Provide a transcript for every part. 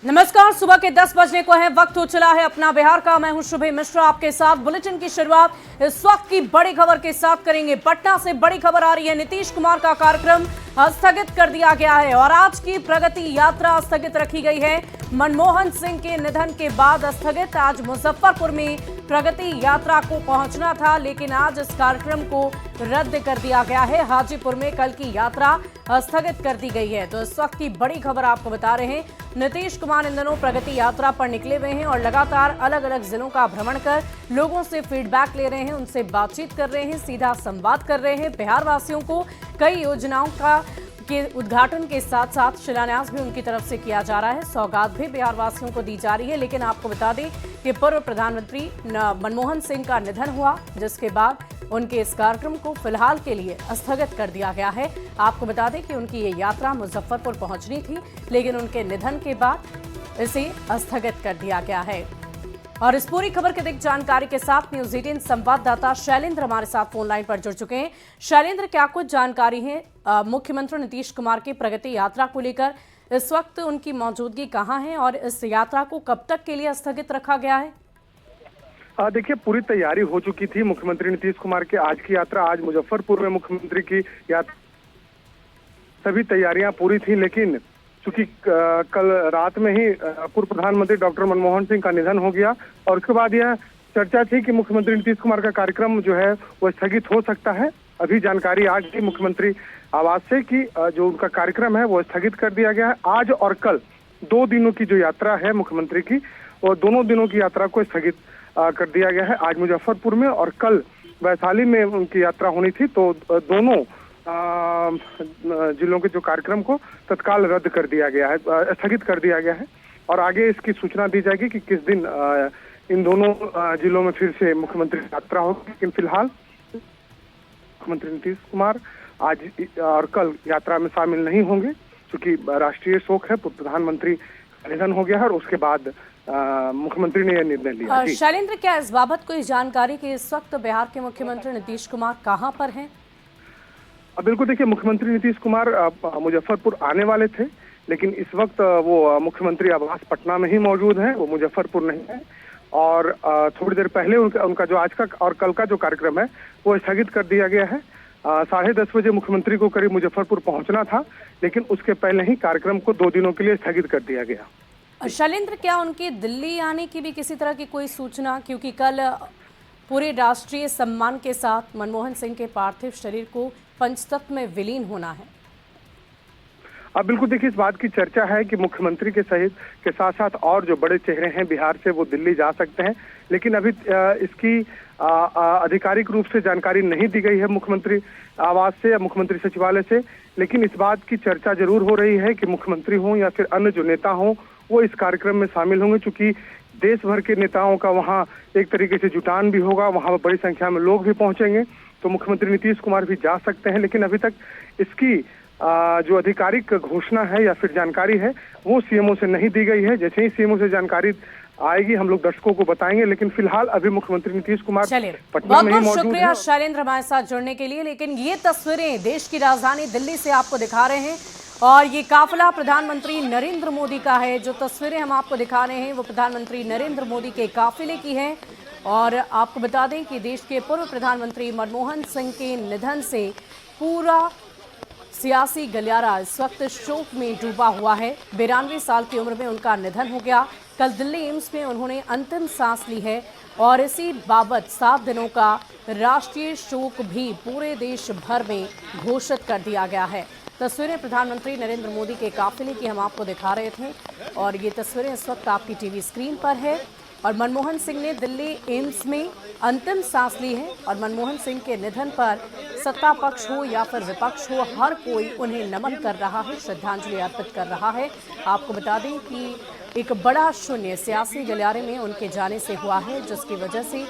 नमस्कार, सुबह के 10 बजने को है, वक्त हो चला है अपना बिहार का। मैं हूं शुभी मिश्रा आपके साथ। बुलेटिन की शुरुआत इस वक्त की बड़ी खबर के साथ करेंगे। पटना से बड़ी खबर आ रही है, नीतीश कुमार का कार्यक्रम स्थगित कर दिया गया है और आज की प्रगति यात्रा स्थगित रखी गई है। मनमोहन सिंह के निधन के बाद स्थगित आज मुजफ्फरपुर में प्रगति यात्रा को पहुंचना था, लेकिन आज इस कार्यक्रम को रद्द कर दिया गया है। हाजीपुर में कल की यात्रा स्थगित कर दी गई है। तो इस वक्त की बड़ी खबर आपको बता रहे हैं, नीतीश कुमार इन दिनों प्रगति यात्रा पर निकले हुए हैं और लगातार अलग अलग जिलों का भ्रमण कर लोगों से फीडबैक ले रहे हैं, उनसे बातचीत कर रहे हैं, सीधा संवाद कर रहे हैं। बिहार वासियों को कई योजनाओं के उद्घाटन के साथ साथ शिलान्यास भी उनकी तरफ से किया जा रहा है, सौगात भी बिहार वासियों को दी जा रही है। लेकिन आपको बता दें कि पूर्व प्रधानमंत्री मनमोहन सिंह का निधन हुआ, जिसके बाद उनके इस कार्यक्रम को फिलहाल के लिए स्थगित कर दिया गया है। आपको बता दें कि उनकी ये यात्रा मुजफ्फरपुर पहुंचनी थी, लेकिन उनके निधन के बाद इसे स्थगित कर दिया गया है। और इस पूरी खबर की अधिक जानकारी के साथ न्यूज 18 संवाददाता शैलेंद्र हमारे साथ फोन लाइन पर जुड़ चुके हैं। शैलेंद्र, क्या कुछ जानकारी है मुख्यमंत्री नीतीश कुमार की प्रगति यात्रा को लेकर? इस वक्त उनकी मौजूदगी कहां है और इस यात्रा को कब तक के लिए स्थगित रखा गया है? देखिए, पूरी तैयारी हो चुकी थी मुख्यमंत्री नीतीश कुमार की आज की यात्रा। आज मुजफ्फरपुर में मुख्यमंत्री की यात्रा, सभी तैयारियां पूरी थी, लेकिन चूंकि कल रात में ही पूर्व प्रधानमंत्री डॉक्टर मनमोहन सिंह का निधन हो गया और उसके बाद यह चर्चा थी कि मुख्यमंत्री नीतीश कुमार का कार्यक्रम जो है वो स्थगित हो सकता है। अभी जानकारी आज की मुख्यमंत्री आवास से कि जो उनका कार्यक्रम है वो स्थगित कर दिया गया है। आज और कल 2 दिनों की जो यात्रा है मुख्यमंत्री की, वो दोनों दिनों की यात्रा को स्थगित कर दिया गया है। आज मुजफ्फरपुर में और कल वैशाली में उनकी यात्रा होनी थी, तो दोनों जिलों के जो कार्यक्रम को तत्काल रद्द कर दिया गया है, स्थगित कर दिया गया है। और आगे इसकी सूचना दी जाएगी कि किस दिन इन दोनों जिलों में फिर से मुख्यमंत्री यात्रा होगी। लेकिन फिलहाल मुख्यमंत्री नीतीश कुमार आज और कल यात्रा में शामिल नहीं होंगे, क्योंकि राष्ट्रीय शोक है, पूर्व प्रधानमंत्री का निधन हो गया है और उसके बाद मुख्यमंत्री ने यह निर्णय लिया। शैलेंद्र, क्या इस बाबत कोई जानकारी कि इस वक्त बिहार के मुख्यमंत्री नीतीश कुमार कहां पर हैं? बिल्कुल, देखिए, मुख्यमंत्री नीतीश कुमार मुजफ्फरपुर आने वाले थे, लेकिन इस वक्त वो मुख्यमंत्री आवास पटना में ही मौजूद हैं, वो मुजफ्फरपुर नहीं है। और थोड़ी देर पहले उनका जो आज का और कल का जो कार्यक्रम है वो स्थगित कर दिया गया है। 10:30 बजे मुख्यमंत्री को करीब मुजफ्फरपुर पहुंचना था, लेकिन उसके पहले ही कार्यक्रम को 2 दिनों के लिए स्थगित कर दिया गया। शैलेंद्र, क्या उनके दिल्ली आने की भी किसी तरह की कोई सूचना? क्योंकि कल पूरे राष्ट्रीय सम्मान के साथ मनमोहन सिंह के पार्थिव शरीर को पंचतत्व में विलीन होना है। अब बिल्कुल, देखिए, इस बात की चर्चा है कि मुख्यमंत्री के सहित के साथ साथ और जो बड़े चेहरे हैं बिहार से, वो दिल्ली जा सकते हैं, लेकिन अभी इसकी आधिकारिक रूप से जानकारी नहीं दी गई है मुख्यमंत्री आवास से या मुख्यमंत्री सचिवालय से। लेकिन इस बात की चर्चा जरूर हो रही है कि मुख्यमंत्री हों या फिर अन्य जो नेता हों, वो इस कार्यक्रम में शामिल होंगे, क्योंकि देश भर के नेताओं का वहाँ एक तरीके से जुटान भी होगा, वहाँ बड़ी संख्या में लोग भी पहुंचेंगे, तो मुख्यमंत्री नीतीश कुमार भी जा सकते हैं। लेकिन अभी तक इसकी जो आधिकारिक घोषणा है या फिर जानकारी है वो सीएमओ से नहीं दी गई है। जैसे ही सीएमओ से जानकारी आएगी हम लोग दर्शकों को बताएंगे, लेकिन फिलहाल अभी मुख्यमंत्री नीतीश कुमार पटना में ही मौजूद हैं। शुक्रिया शैलेंद्र हमारे साथ जुड़ने के लिए। लेकिन ये तस्वीरें देश की राजधानी दिल्ली से आपको दिखा रहे हैं और ये काफिला प्रधानमंत्री नरेंद्र मोदी का है। जो तस्वीरें हम आपको दिखा रहे हैं वो प्रधानमंत्री नरेंद्र मोदी के काफिले की है। और आपको बता दें कि देश के पूर्व प्रधानमंत्री मनमोहन सिंह के निधन से पूरा सियासी गलियारा इस वक्त शोक में डूबा हुआ है। 92 साल की उम्र में उनका निधन हो गया। कल दिल्ली एम्स में उन्होंने अंतिम सांस ली है और इसी बाबत 7 दिनों का राष्ट्रीय शोक भी पूरे देश भर में घोषित कर दिया गया है। तस्वीरें प्रधानमंत्री नरेंद्र मोदी के काफिले की हम आपको दिखा रहे थे और ये तस्वीरें इस वक्त आपकी टीवी स्क्रीन पर है। और मनमोहन सिंह ने दिल्ली एम्स में अंतिम सांस ली है और मनमोहन सिंह के निधन पर सत्ता पक्ष हो या फिर विपक्ष हो, हर कोई उन्हें नमन कर रहा है, श्रद्धांजलि अर्पित कर रहा है। आपको बता दें कि एक बड़ा शून्य सियासी गलियारे में उनके जाने से हुआ है, जिसकी वजह से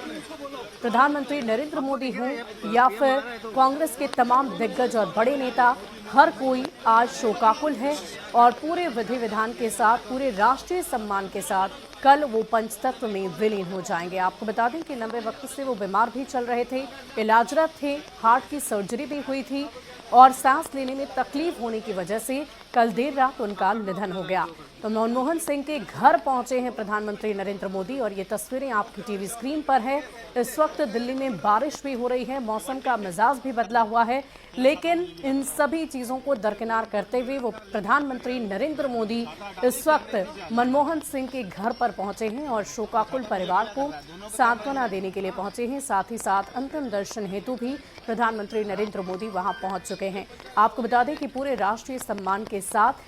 प्रधानमंत्री नरेंद्र मोदी हों या फिर कांग्रेस के तमाम दिग्गज और बड़े नेता, हर कोई आज शोकाकुल है और पूरे विधि विधान के साथ, पूरे राष्ट्रीय सम्मान के साथ कल वो पंचतत्व में विलीन हो जाएंगे। आपको बता दें कि लंबे वक्त से वो बीमार भी चल रहे थे, इलाजरत थे, हार्ट की सर्जरी भी हुई थी और सांस लेने में तकलीफ होने की वजह से कल देर रात उनका निधन हो गया। तो मनमोहन सिंह के घर पहुंचे हैं प्रधानमंत्री नरेंद्र मोदी और ये तस्वीरें आपकी टीवी स्क्रीन पर है। इस वक्त दिल्ली में बारिश भी हो रही है, मौसम का मिजाज भी बदला हुआ है, लेकिन इन सभी चीजों को दरकिनार करते हुए वो प्रधानमंत्री नरेंद्र मोदी इस वक्त मनमोहन सिंह के घर पर पहुंचे हैं और शोकाकुल परिवार को सांत्वना देने के लिए पहुंचे हैं। साथ ही साथ अंतिम दर्शन हेतु भी प्रधानमंत्री नरेंद्र मोदी वहां पहुंच चुके हैं। आपको बता दें कि पूरे राष्ट्रीय सम्मान के साथ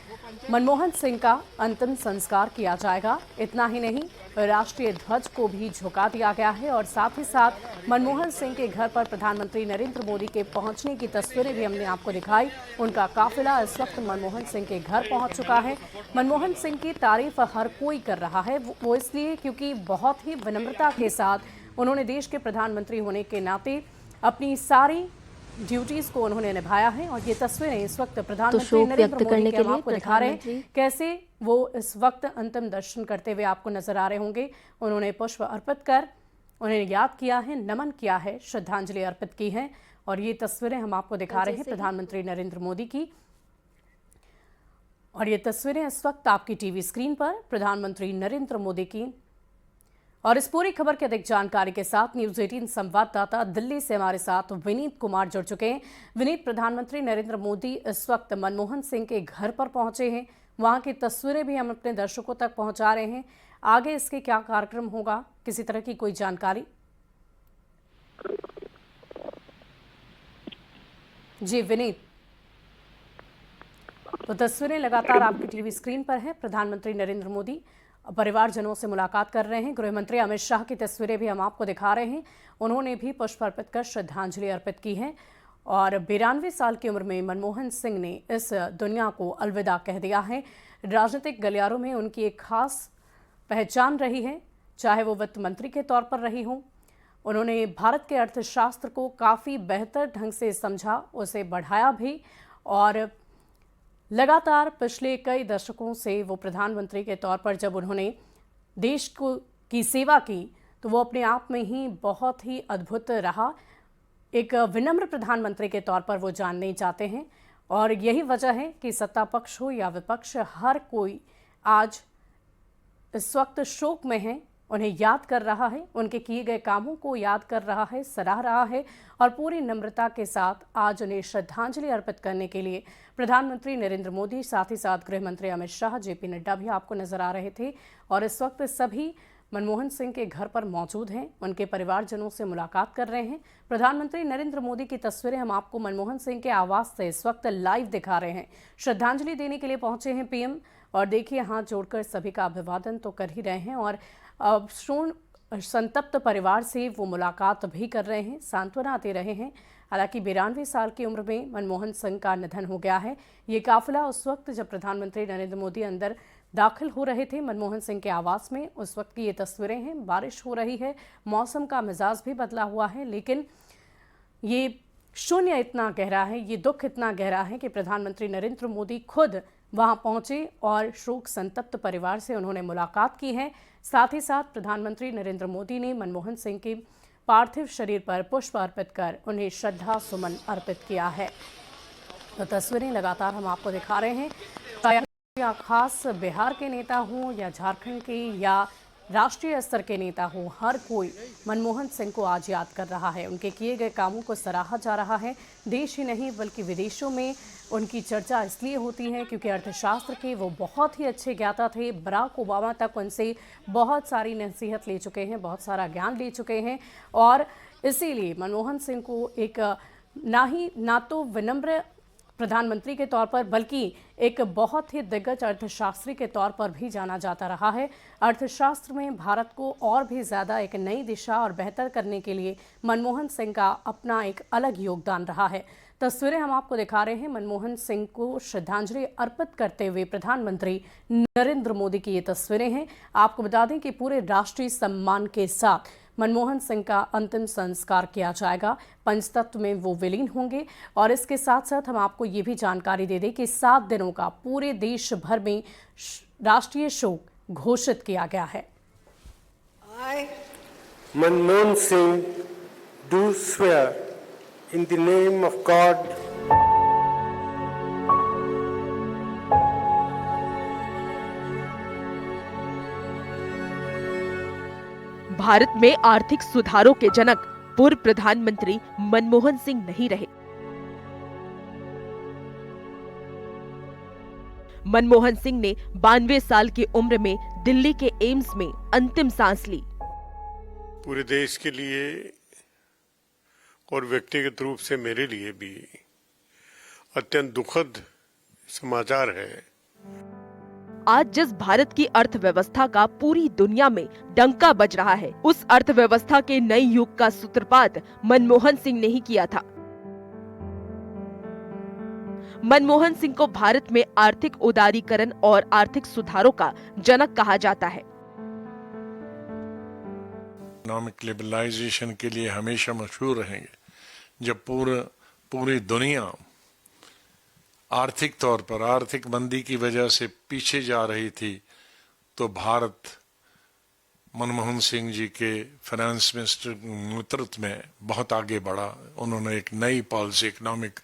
मनमोहन सिंह का अंतिम संस्कार किया जाएगा। इतना ही नहीं, राष्ट्रीय ध्वज को भी झुका दिया गया है और साथ ही साथ मनमोहन सिंह के घर पर प्रधानमंत्री नरेंद्र मोदी के पहुंचने की तस्वीरें भी हमने आपको दिखाई। उनका काफिला इस वक्त मनमोहन सिंह के घर पहुंच चुका है। मनमोहन सिंह की तारीफ हर कोई कर रहा है, वो इसलिए क्योंकि बहुत ही विनम्रता के साथ उन्होंने देश के प्रधानमंत्री होने के नाते अपनी सारी ड्यूटीज को उन्होंने निभाया है। और ये तस्वीरें इस वक्त प्रधानमंत्री नरेंद्र मोदी के हम आपको दिखा रहे हैं, कैसे वो इस वक्त अंतिम दर्शन करते हुए आपको नजर आ रहे होंगे। उन्होंने पुष्प अर्पित कर उन्हें याद किया है, नमन किया है, श्रद्धांजलि अर्पित की है। और ये तस्वीरें हम आपको दिखा रहे हैं प्रधानमंत्री नरेंद्र मोदी की। और ये तस्वीरें इस वक्त आपकी टीवी स्क्रीन पर प्रधानमंत्री नरेंद्र मोदी की। और इस पूरी खबर की अधिक जानकारी के साथ न्यूज 18 संवाददाता दिल्ली से हमारे साथ विनीत कुमार जुड़ चुके हैं। विनीत, प्रधानमंत्री नरेंद्र मोदी इस वक्त मनमोहन सिंह के घर पर पहुंचे हैं, वहां की तस्वीरें भी हम अपने दर्शकों तक पहुंचा रहे हैं। आगे इसके क्या कार्यक्रम होगा, किसी तरह की कोई जानकारी? जी विनीत, तो तस्वीरें लगातार आपकी टीवी स्क्रीन पर है। प्रधानमंत्री नरेंद्र मोदी परिवारजनों से मुलाकात कर रहे हैं। गृह मंत्री अमित शाह की तस्वीरें भी हम आपको दिखा रहे हैं। उन्होंने भी पुष्प अर्पित कर श्रद्धांजलि अर्पित की है। और 92 साल की उम्र में मनमोहन सिंह ने इस दुनिया को अलविदा कह दिया है। राजनीतिक गलियारों में उनकी एक खास पहचान रही है, चाहे वो वित्त मंत्री के तौर पर रही हो। उन्होंने भारत के अर्थशास्त्र को काफ़ी बेहतर ढंग से समझा, उसे बढ़ाया भी। और लगातार पिछले कई दशकों से वो प्रधानमंत्री के तौर पर जब उन्होंने देश को की सेवा की तो वो अपने आप में ही बहुत ही अद्भुत रहा। एक विनम्र प्रधानमंत्री के तौर पर वो जानने चाहते हैं और यही वजह है कि सत्ता पक्ष हो या विपक्ष, हर कोई आज इस वक्त शोक में है, उन्हें याद कर रहा है, उनके किए गए कामों को याद कर रहा है, सराह रहा है। और पूरी नम्रता के साथ आज उन्हें श्रद्धांजलि अर्पित करने के लिए प्रधानमंत्री नरेंद्र मोदी, साथ ही साथ गृह मंत्री अमित शाह, जेपी नड्डा भी आपको नजर आ रहे थे। और इस वक्त सभी मनमोहन सिंह के घर पर मौजूद हैं, उनके परिवारजनों से मुलाकात कर रहे हैं। प्रधानमंत्री नरेंद्र मोदी की तस्वीरें हम आपको मनमोहन सिंह के आवास से इस वक्त लाइव दिखा रहे हैं। श्रद्धांजलि देने के लिए पहुंचे हैं पीएम। और देखिए, हाथ जोड़कर सभी का अभिवादन तो कर ही रहे हैं और संतप्त परिवार से वो मुलाकात भी कर रहे हैं, सांत्वना दे रहे हैं। हालांकि 92 साल की उम्र में मनमोहन सिंह का निधन हो गया है। ये काफिला उस वक्त जब प्रधानमंत्री नरेंद्र मोदी अंदर दाखिल हो रहे थे मनमोहन सिंह के आवास में, उस वक्त की ये तस्वीरें हैं। बारिश हो रही है, मौसम का मिजाज भी बदला हुआ है, लेकिन ये शून्य इतना गहरा है, ये दुख इतना गहरा है कि प्रधानमंत्री नरेंद्र मोदी खुद वहां पहुंचे और शोक संतप्त परिवार से उन्होंने मुलाकात की है। साथ ही साथ प्रधानमंत्री नरेंद्र मोदी ने मनमोहन सिंह के पार्थिव शरीर पर पुष्प अर्पित कर उन्हें श्रद्धा सुमन अर्पित किया है। तो तस्वीरें लगातार हम आपको दिखा रहे हैं। या खास बिहार के नेता हों या झारखंड के या राष्ट्रीय स्तर के नेता हों, हर कोई मनमोहन सिंह को आज याद कर रहा है। उनके किए गए कामों को सराहा जा रहा है। देश ही नहीं बल्कि विदेशों में उनकी चर्चा इसलिए होती है क्योंकि अर्थशास्त्र के वो बहुत ही अच्छे ज्ञाता थे। बराक ओबामा तक उनसे बहुत सारी नसीहत ले चुके हैं, बहुत सारा ज्ञान ले चुके हैं। और इसीलिए मनमोहन सिंह को एक ना तो विनम्र प्रधानमंत्री के तौर पर बल्कि एक बहुत ही दिग्गज अर्थशास्त्री के तौर पर भी जाना जाता रहा है। अर्थशास्त्र में भारत को और भी ज़्यादा एक नई दिशा और बेहतर करने के लिए मनमोहन सिंह का अपना एक अलग योगदान रहा है। तस्वीरें हम आपको दिखा रहे हैं मनमोहन सिंह को श्रद्धांजलि अर्पित करते हुए प्रधानमंत्री नरेंद्र मोदी की ये तस्वीरें हैं। आपको बता दें कि पूरे राष्ट्रीय सम्मान के साथ मनमोहन सिंह का अंतिम संस्कार किया जाएगा। पंचतत्व में वो विलीन होंगे। और इसके साथ साथ हम आपको ये भी जानकारी दे दें कि 7 दिनों का पूरे देश भर में राष्ट्रीय शोक घोषित किया गया है। Manmohan Singh do swear in the name of God Bharat में आर्थिक सुधारों के जनक पूर्व प्रधानमंत्री मनमोहन सिंह नहीं रहे। मनमोहन सिंह ने 92 साल की उम्र में दिल्ली के एम्स में अंतिम सांस ली। पूरे देश के लिए और व्यक्तिगत रूप से मेरे लिए भी अत्यंत दुखद समाचार है। आज जिस भारत की अर्थव्यवस्था का पूरी दुनिया में डंका बज रहा है, उस अर्थव्यवस्था के नए युग का सूत्रपात मनमोहन सिंह ने ही किया था। मनमोहन सिंह को भारत में आर्थिक उदारीकरण और आर्थिक सुधारों का जनक कहा जाता है। इकोनॉमिक लिबरलाइजेशन के लिए हमेशा मशहूर रहेंगे। जब पूरी दुनिया आर्थिक तौर पर आर्थिक मंदी की वजह से पीछे जा रही थी, तो भारत मनमोहन सिंह जी के फाइनेंस मिनिस्टर नेतृत्व में बहुत आगे बढ़ा। उन्होंने एक नई पॉलिसी, इकोनॉमिक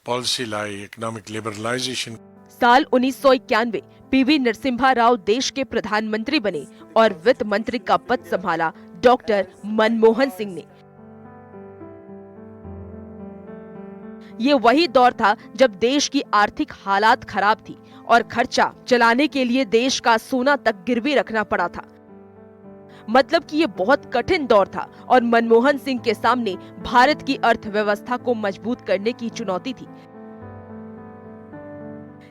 पॉलिसी लाई, इकोनॉमिक लिबरलाइजेशन। साल 1991 पीवी नरसिम्हा राव देश के प्रधानमंत्री बने और वित्त मंत्री का पद संभाला डॉक्टर मनमोहन सिंह ने। ये वही दौर था जब देश की आर्थिक हालात खराब थी और खर्चा चलाने के लिए देश का सोना तक गिरवी रखना पड़ा था। मतलब कि ये बहुत कठिन दौर था और मनमोहन सिंह के सामने भारत की अर्थव्यवस्था को मजबूत करने की चुनौती थी।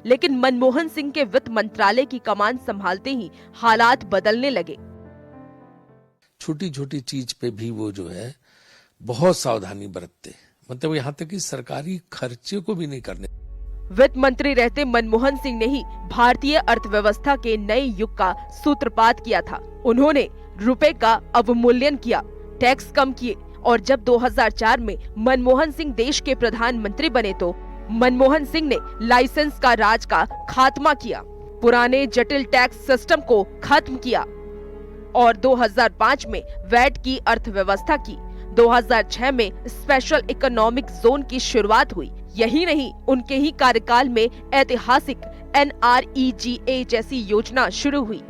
लेकिन मनमोहन सिंह के वित्त मंत्रालय की कमान संभालते ही हालात बदलने लगे। छोटी छोटी चीज पे भी वो जो है बहुत सावधानी बरतते, मतलब यहाँ तक कि सरकारी खर्चे को भी नहीं करने। वित्त मंत्री रहते मनमोहन सिंह ने ही भारतीय अर्थव्यवस्था के नए युग का सूत्रपात किया था। उन्होंने रुपए का अवमूल्यन किया, टैक्स कम किए और जब 2004 में मनमोहन सिंह देश के प्रधानमंत्री बने तो मनमोहन सिंह ने लाइसेंस का राज का खात्मा किया, पुराने जटिल टैक्स सिस्टम को खत्म किया और 2005 में वैट की अर्थव्यवस्था की। 2006 में स्पेशल इकोनॉमिक जोन की शुरुआत हुई। यही नहीं, उनके ही कार्यकाल में ऐतिहासिक NREGA जैसी योजना शुरू हुई।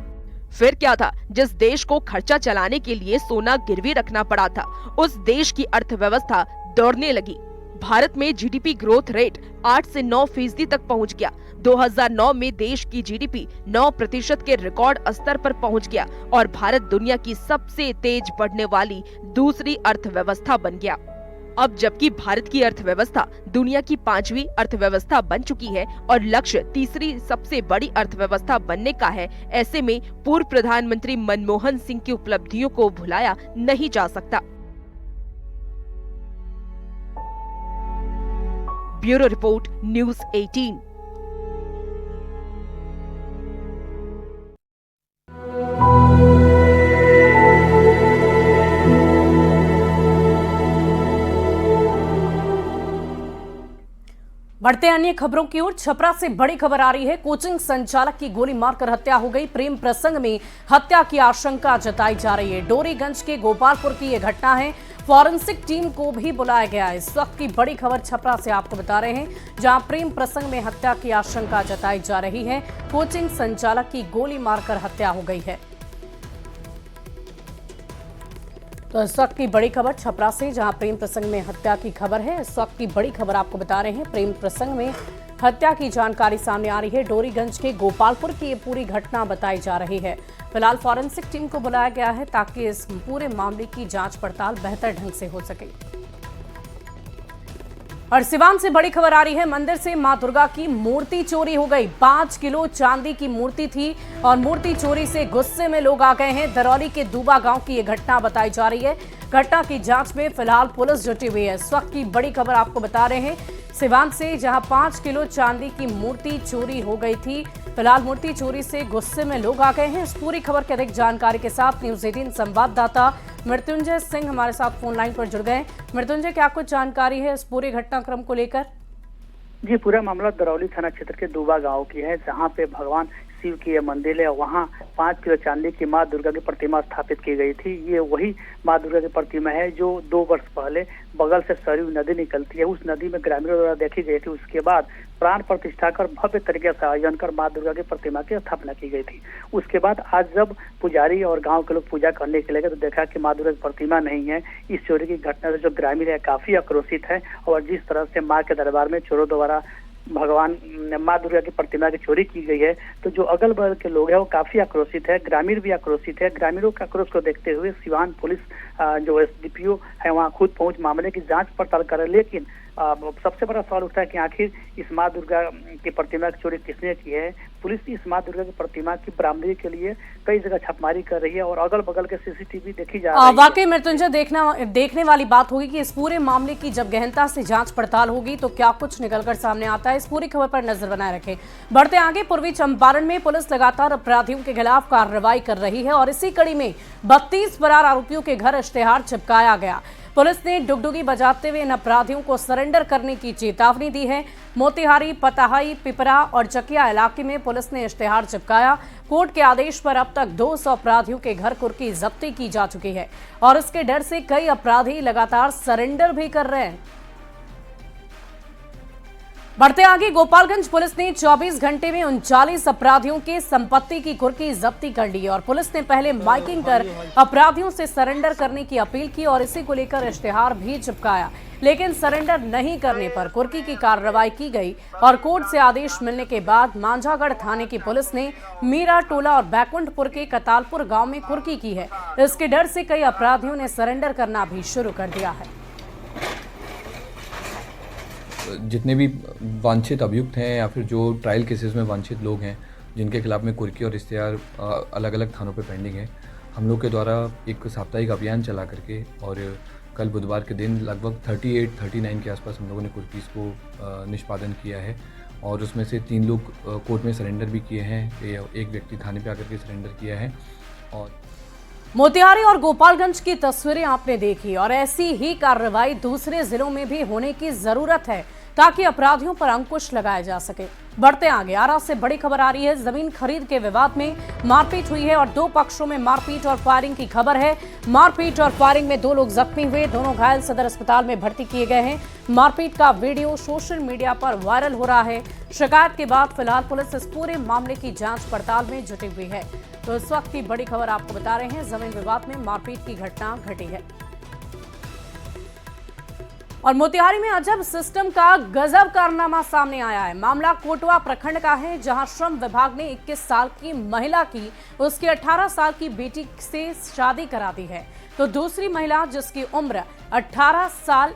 फिर क्या था, जिस देश को खर्चा चलाने के लिए सोना गिरवी रखना पड़ा था, उस देश की अर्थव्यवस्था दौड़ने लगी। भारत में जीडीपी ग्रोथ रेट 8 से 9% तक पहुंच गया। 2009 में देश की जीडीपी 9% के रिकॉर्ड स्तर पर पहुंच गया और भारत दुनिया की सबसे तेज बढ़ने वाली दूसरी अर्थव्यवस्था बन गया। अब जबकि भारत की अर्थव्यवस्था दुनिया की 5वीं अर्थव्यवस्था बन चुकी है और लक्ष्य तीसरी सबसे बड़ी अर्थव्यवस्था बनने का है, ऐसे में पूर्व प्रधानमंत्री मनमोहन सिंह की उपलब्धियों को भुलाया नहीं जा सकता। Bureau report, news 18। बढ़ते अन्य खबरों की ओर, छपरा से बड़ी खबर आ रही है। कोचिंग संचालक की गोली मारकर हत्या हो गई। प्रेम प्रसंग में हत्या की आशंका जताई जा रही है। डोरीगंज के गोपालपुर की यह घटना है। फॉरेंसिक टीम को भी बुलाया गया है। इस वक्त की बड़ी खबर छपरा से आपको बता रहे हैं, जहां प्रेम प्रसंग में हत्या की आशंका जताई जा रही है। कोचिंग संचालक की गोली मारकर हत्या हो गई है। तो इस वक्त की बड़ी खबर छपरा से, जहां प्रेम प्रसंग में हत्या की खबर है। इस वक्त की बड़ी खबर आपको बता रहे हैं, प्रेम प्रसंग में हत्या की जानकारी सामने आ रही है। डोरीगंज के गोपालपुर की ये पूरी घटना बताई जा रही है। फिलहाल फॉरेंसिक टीम को बुलाया गया है ताकि इस पूरे मामले की जांच पड़ताल बेहतर ढंग से हो सके। और सिवान से बड़ी खबर आ रही है। मंदिर से मां दुर्गा की मूर्ति चोरी हो गई। 5 किलो चांदी की मूर्ति थी और मूर्ति चोरी से गुस्से में लोग आ गए हैं। दरौली के दूबा गांव की ये घटना बताई जा रही है। घटना की जांच में फिलहाल पुलिस जुटी हुई है। इस वक्त की बड़ी खबर आपको बता रहे हैं सिवान से, जहां 5 किलो चांदी की मूर्ति चोरी हो गई थी। फिलहाल मूर्ति चोरी से गुस्से में लोग आ गए हैं। इस पूरी खबर की अधिक जानकारी के साथ न्यूज़ 18 संवाददाता मृत्युंजय सिंह हमारे साथ फोन लाइन पर जुड़ गए। मृत्युंजय, क्या कुछ जानकारी है इस पूरे घटनाक्रम को लेकर? जी, पूरा मामला दरौली थाना क्षेत्र के दूबा गांव की है, जहां पे भगवान शिव की यह मंदिर है। वहाँ 5 किलो चांदी की माँ दुर्गा की प्रतिमा स्थापित की गई थी। ये वही माँ दुर्गा की प्रतिमा है जो 2 वर्ष पहले बगल से सरयू नदी निकलती है, उस नदी में ग्रामीणों द्वारा देखी गई थी। उसके बाद प्राण प्रतिष्ठा कर भव्य तरीके से आयोजन कर माँ दुर्गा की प्रतिमा की स्थापना की गई थी। उसके बाद आज जब पुजारी और गांव के लोग पूजा करने के लिए गए तो देखा कि माँ दुर्गा की प्रतिमा नहीं है। इस चोरी की घटना से जो ग्रामीण है काफी आक्रोशित है और जिस तरह से माँ के दरबार में चोरों द्वारा भगवान माँ दुर्गा की प्रतिमा की चोरी की गई है, तो जो अगल बगल के लोग हैं वो काफी आक्रोशित है, ग्रामीण भी आक्रोशित है। ग्रामीणों के आक्रोश को देखते हुए सिवान पुलिस जो एसडीपीओ है वहाँ खुद पहुंच मामले की जांच पड़ताल कर रहे, लेकिन सबसे बड़ा सवाल उठता है कि आखिर इस माँ दुर्गा की प्रतिमा की चोरी किसने की है। पुलिस इस माँ दुर्गा की प्रतिमा की बरामदगी के लिए कई जगह छापेमारी कर रही है और अगल बगल के सीसीटीवी देखी जा रही है। वाकई मृत्युंजय देखने वाली बात होगी कि इस पूरे मामले की जब गहनता से जांच पड़ताल होगी तो क्या कुछ निकलकर सामने आता है। इस पूरी खबर पर नजर बनाए रखें। बढ़ते आगे, पूर्वी चंपारण में पुलिस लगातार अपराधियों के खिलाफ कार्रवाई कर रही है और इसी कड़ी में 32 फरार आरोपियों के घर इश्तेहार चिपकाया गया। पुलिस ने डुगडुगी बजाते हुए इन अपराधियों को सरेंडर करने की चेतावनी दी है। मोतिहारी, पताहाई, पिपरा और चकिया इलाके में पुलिस ने इश्तेहार चिपकाया। कोर्ट के आदेश पर अब तक 200 अपराधियों के घर कुर्की जब्ती की जा चुकी है और इसके डर से कई अपराधी लगातार सरेंडर भी कर रहे हैं। बढ़ते आगे, गोपालगंज पुलिस ने 24 घंटे में 39 अपराधियों के संपत्ति की कुर्की जब्ती कर ली और पुलिस ने पहले माइकिंग कर अपराधियों से सरेंडर करने की अपील की और इसी को लेकर इश्तेहार भी चिपकाया, लेकिन सरेंडर नहीं करने पर कुर्की की कार्रवाई की गई और कोर्ट से आदेश मिलने के बाद मांझागढ़ थाने की पुलिस ने मीरा टोला और बैकुंठपुर के कतालपुर गांव में कुर्की की है। इसके डर से कई अपराधियों ने सरेंडर करना भी शुरू कर दिया है। जितने भी वांछित अभियुक्त हैं या फिर जो ट्रायल केसेस में वांछित लोग हैं जिनके खिलाफ में कुर्की और इश्तेहार अलग अलग थानों पे पेंडिंग है, हम लोग के द्वारा एक साप्ताहिक अभियान चला करके और कल बुधवार के दिन लगभग 38-39 के आसपास हम लोगों ने कुर्कीज़ को निष्पादन किया है और उसमें से 3 लोग कोर्ट में सरेंडर भी किए हैं, एक व्यक्ति थाने पे आकर के सरेंडर किया है। और मोतिहारी और गोपालगंज की तस्वीरें आपने देखी और ऐसी ही कार्रवाई दूसरे जिलों में भी होने की जरूरत है ताकि अपराधियों पर अंकुश लगाया जा सके। बढ़ते आगे, आरा से बड़ी खबर आ रही है। जमीन खरीद के विवाद में मारपीट हुई है और 2 पक्षों में मारपीट और फायरिंग की खबर है। मारपीट और फायरिंग में 2 लोग जख्मी हुए, दोनों घायल सदर अस्पताल में भर्ती किए गए हैं। मारपीट का वीडियो सोशल मीडिया पर वायरल हो रहा है। शिकायत के बाद फिलहाल पुलिस इस पूरे मामले की जांच पड़ताल में जुटी हुई है। तो इस वक्त की बड़ी खबर आपको बता रहे हैं, जमीन विवाद में मारपीट की घटना घटी है और मोतिहारी में अजब सिस्टम का गजब कारनामा सामने आया है। मामला कोटवा प्रखंड का है, जहां श्रम विभाग ने 21 साल की महिला की उसकी 18 साल की बेटी से शादी करा दी है, तो दूसरी महिला जिसकी उम्र 18 साल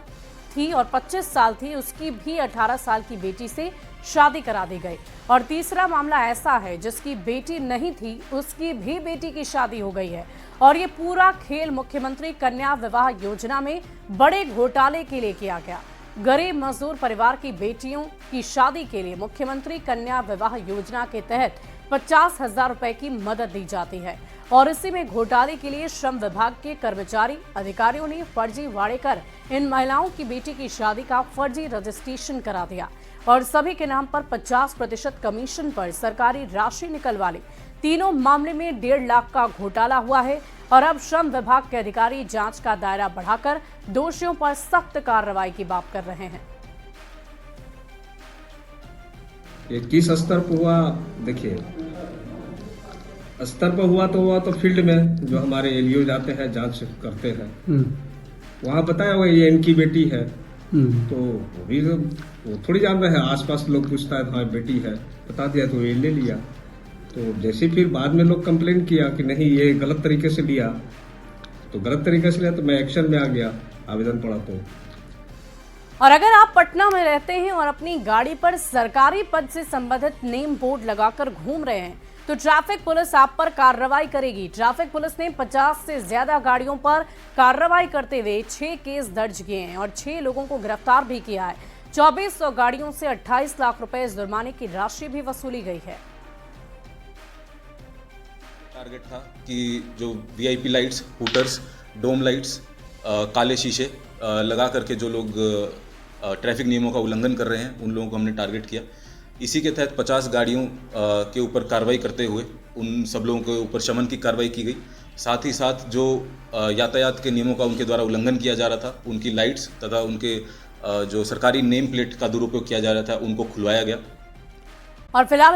थी और 25 साल थी, उसकी भी 18 साल की बेटी से शादी करा दी गई। और तीसरा मामला ऐसा है जिसकी बेटी नहीं थी, उसकी भी बेटी की शादी हो गई है और ये पूरा खेल मुख्यमंत्री कन्या विवाह योजना में बड़े घोटाले के लिए किया गया। गरीब मजदूर परिवार की बेटियों की शादी के लिए मुख्यमंत्री कन्या विवाह योजना के तहत 50,000 रुपए की मदद दी जाती है और इसी में घोटाले के लिए श्रम विभाग के कर्मचारी अधिकारियों ने फर्जी वाड़े कर इन महिलाओं की बेटी की शादी का फर्जी रजिस्ट्रेशन करा दिया और सभी के नाम पर 50% कमीशन पर सरकारी राशि निकलवा ली। तीनों मामले में 1.5 लाख का घोटाला हुआ है और अब श्रम विभाग के अधिकारी जांच का दायरा बढ़ाकर दोषियों पर सख्त कार्रवाई की बात कर रहे हैं। ये किस स्तर पर हुआ, देखिए स्तर पर हुआ तो फील्ड में जो हमारे एलईओ जाते हैं जांच करते हैं, वहाँ बताया हुआ ये इनकी बेटी है, तो वो थोड़ी जान रहे हैं। आसपास लोग पूछता है हाँ बेटी है, बता दिया तो ये ले लिया। तो जैसे फिर बाद में लोग कंप्लेन किया कि नहीं ये गलत तरीके से लिया, तो गलत तरीके से लिया तो मैं एक्शन में आ गया, आवेदन पड़ा। तो और अगर आप पटना में रहते हैं और अपनी गाड़ी पर सरकारी पद से संबंधित नेम बोर्ड लगाकर घूम रहे हैं तो ट्रैफिक पुलिस आप पर कार्रवाई करेगी। ट्रैफिक पुलिस ने 50 से ज्यादा गाड़ियों पर कार्रवाई करते हुए 6 केस दर्ज किए हैं और 6 लोगों को गिरफ्तार भी किया है। 2400 गाड़ियों से 28 लाख रुपए जुर्माने की राशि भी वसूली गई है। टारगेट था कि जो वीआईपी लाइट्स, हूटर्स, डोम लाइट्स, काले शीशे लगा करके जो लोग ट्रैफिक नियमों का उल्लंघन कर रहे हैं उन लोगों को हमने टारगेट किया। इसी के तहत 50 गाड़ियों के ऊपर कार्रवाई करते हुए उन सब लोगों के ऊपर शमन की कार्रवाई की गई। साथ ही साथ जो यातायात के नियमों का उनके द्वारा उल्लंघन किया जा रहा था, उनकी लाइट्स तथा उनके जो सरकारी नेम प्लेट का दुरुपयोग किया जा रहा था, उनको खुलवाया गया। और फिलहाल